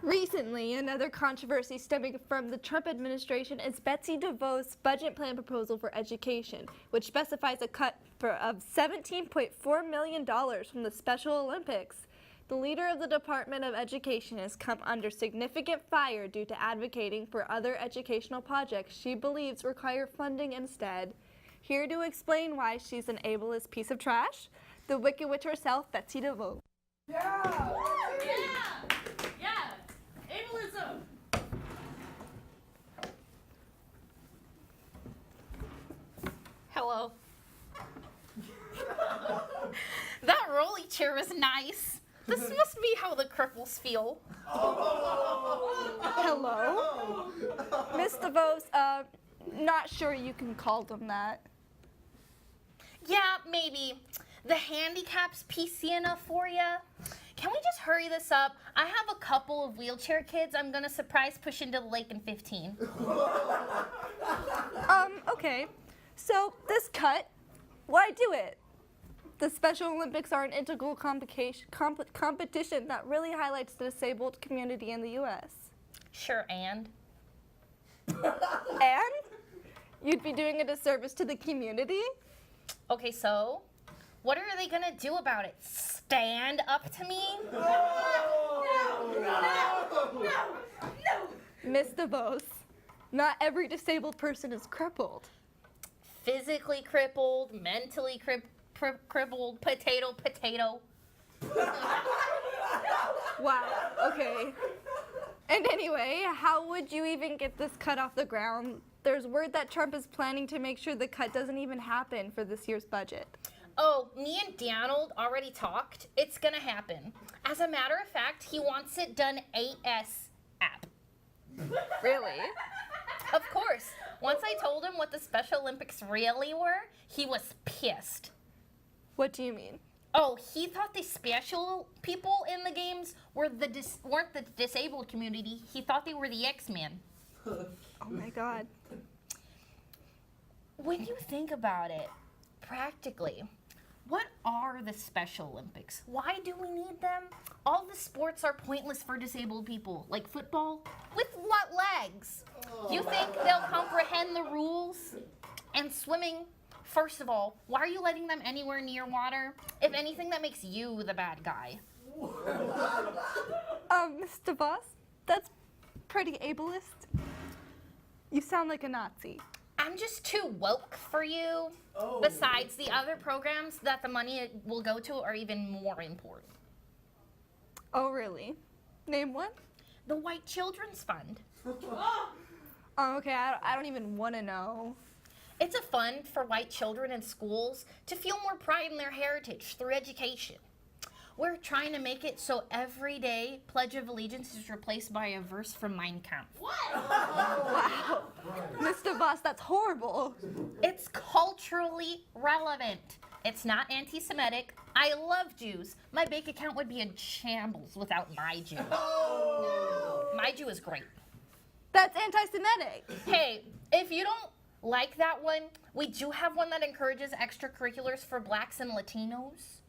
Recently, another controversy stemming from the Trump administration is Betsy DeVos' budget plan proposal for education, which specifies a cut of $17.4 million from the Special Olympics. The leader of the Department of Education has come under significant fire due to advocating for other educational projects she believes require funding instead. Here to explain why she's an ableist piece of trash, the Wicked Witch herself, Betsy DeVos. Yeah! Ableism! Hello. That rolly chair was nice. This must be how the cripples feel. Hello? Miss DeVos, not sure you can call them that. Yeah, maybe. The handicap's PC enough for ya? Can we just hurry this up? I have a couple of wheelchair kids I'm gonna surprise push into the lake in 15. Okay. So, this cut, why do it? The Special Olympics are an integral competition that really highlights the disabled community in the U.S. Sure, and? And? You'd be doing a disservice to the community? Okay, so? What are they gonna do about it? Stand up to me? No! Miss DeVos, not every disabled person is crippled. Physically crippled, mentally crippled, potato. Wow, okay. And anyway, how would you even get this cut off the ground? There's word that Trump is planning to make sure the cut doesn't even happen for this year's budget. Oh, me and Donald already talked. It's gonna happen. As a matter of fact, he wants it done ASAP. Really? Of course. Once I told him what the Special Olympics really were, he was pissed. What do you mean? Oh, he thought the special people in the games weren't the disabled community. He thought they were the X-Men. Oh my God. When you think about it, practically, what are the Special Olympics? Why do we need them? All the sports are pointless for disabled people, like football. With what legs? You think they'll comprehend the rules? And swimming, first of all, why are you letting them anywhere near water? If anything, that makes you the bad guy. Mr. Voss, that's pretty ableist. You sound like a Nazi. I'm just too woke for you. Besides, the other programs that the money will go to are even more important. Oh, really? Name one? The White Children's Fund. Oh, okay, I don't even want to know. It's a fund for white children in schools to feel more pride in their heritage through education. We're trying to make it so every day Pledge of Allegiance is replaced by a verse from Mein Kampf. Wow. Mr. Voss, that's horrible. It's culturally relevant. It's not anti-Semitic. I love Jews. My bank account would be in shambles without my Jew. My Jew is great. That's anti-Semitic. Hey, if you don't like that one, we do have one that encourages extracurriculars for blacks and Latinos.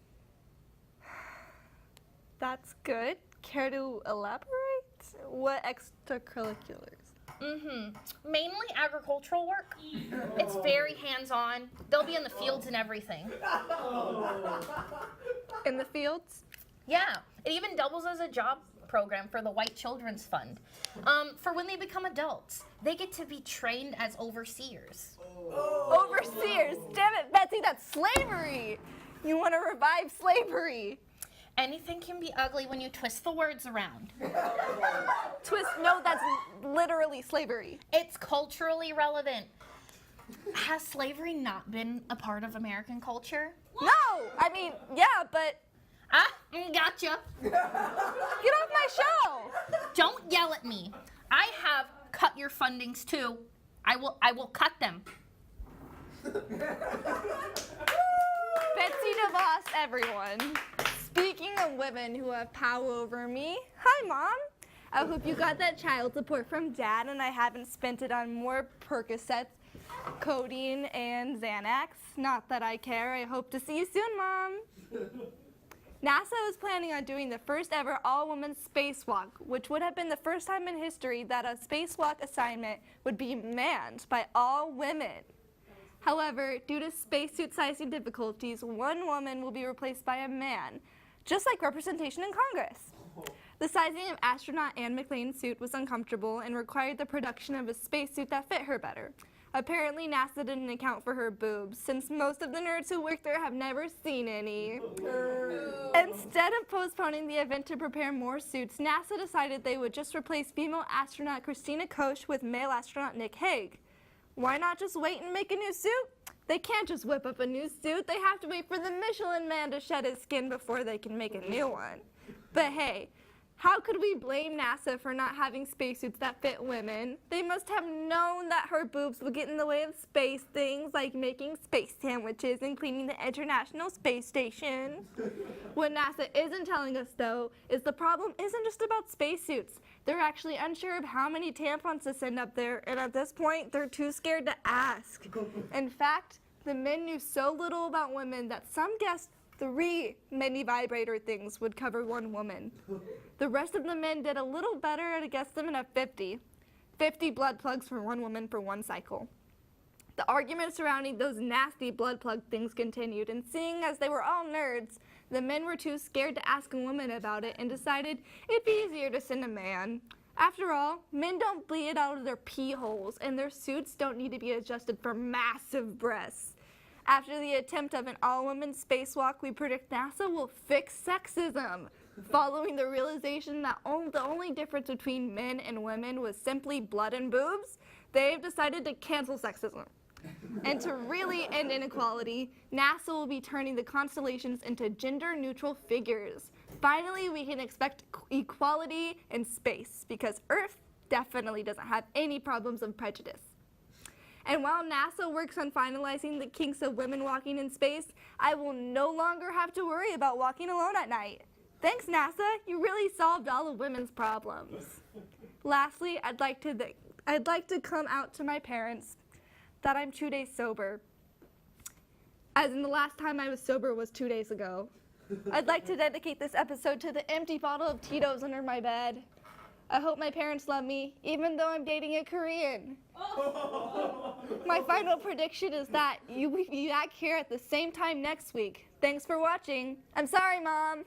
That's good. Care to elaborate? What extracurriculars? Mainly agricultural work. It's very hands-on. They'll be in the fields and everything. In the fields? Yeah, it even doubles as a job program for the White Children's Fund. For when they become adults, they get to be trained as overseers. Overseers! Damn it, Betsy, that's slavery! You want to revive slavery! Anything can be ugly when you twist the words around. Twist, no, that's literally slavery. It's culturally relevant. Has slavery not been a part of American culture? No! I mean, yeah, but Gotcha. get off my show! Don't yell at me. I have cut your fundings too. I will cut them. Betsy DeVos, everyone. Speaking of women who have power over me, hi, Mom. I hope you got that child support from Dad and I haven't spent it on more Percocets, codeine, and Xanax. Not that I care. I hope to see you soon, Mom. NASA was planning on doing the first ever all-women spacewalk, which would have been the first time in history that a spacewalk assignment would be manned by all women. However, due to spacesuit sizing difficulties, one woman will be replaced by a man, just like representation in Congress. The sizing of astronaut Anne McLean's suit was uncomfortable and required the production of a spacesuit that fit her better. Apparently, NASA didn't account for her boobs, since most of the nerds who work there have never seen any. Instead of postponing the event to prepare more suits, NASA decided they would just replace female astronaut Christina Koch with male astronaut Nick Hague. Why not just wait and make a new suit? They can't just whip up a new suit. They have to wait for the Michelin Man to shed his skin before they can make a new one. But hey, how could we blame NASA for not having spacesuits that fit women? They must have known that her boobs would get in the way of space things like making space sandwiches and cleaning the International Space Station. What NASA isn't telling us, though, is the problem isn't just about spacesuits. They're actually unsure of how many tampons to send up there, and at this point, they're too scared to ask. In fact, the men knew so little about women that some guessed 3 mini vibrator things would cover one woman. The rest of the men did a little better at a guesstimate of 50. 50 blood plugs for one woman for one cycle. The argument surrounding those nasty blood plug things continued, and seeing as they were all nerds, the men were too scared to ask a woman about it and decided it'd be easier to send a man. After all, men don't bleed out of their pee holes, and their suits don't need to be adjusted for massive breasts. After the attempt of an all-women spacewalk, we predict NASA will fix sexism. Following the realization that the only difference between men and women was simply blood and boobs, they've decided to cancel sexism. And to really end inequality, NASA will be turning the constellations into gender-neutral figures. Finally, we can expect equality in space, because Earth definitely doesn't have any problems of prejudice. And while NASA works on finalizing the kinks of women walking in space, I will no longer have to worry about walking alone at night. Thanks, NASA. You really solved all of women's problems. Lastly, I'd like to come out to my parents that I'm 2 days sober. As in the last time I was sober was 2 days ago. I'd like to dedicate this episode to the empty bottle of Tito's under my bed. I hope my parents love me, even though I'm dating a Korean. My final prediction is that you will be back here at the same time next week. Thanks for watching. I'm sorry, Mom.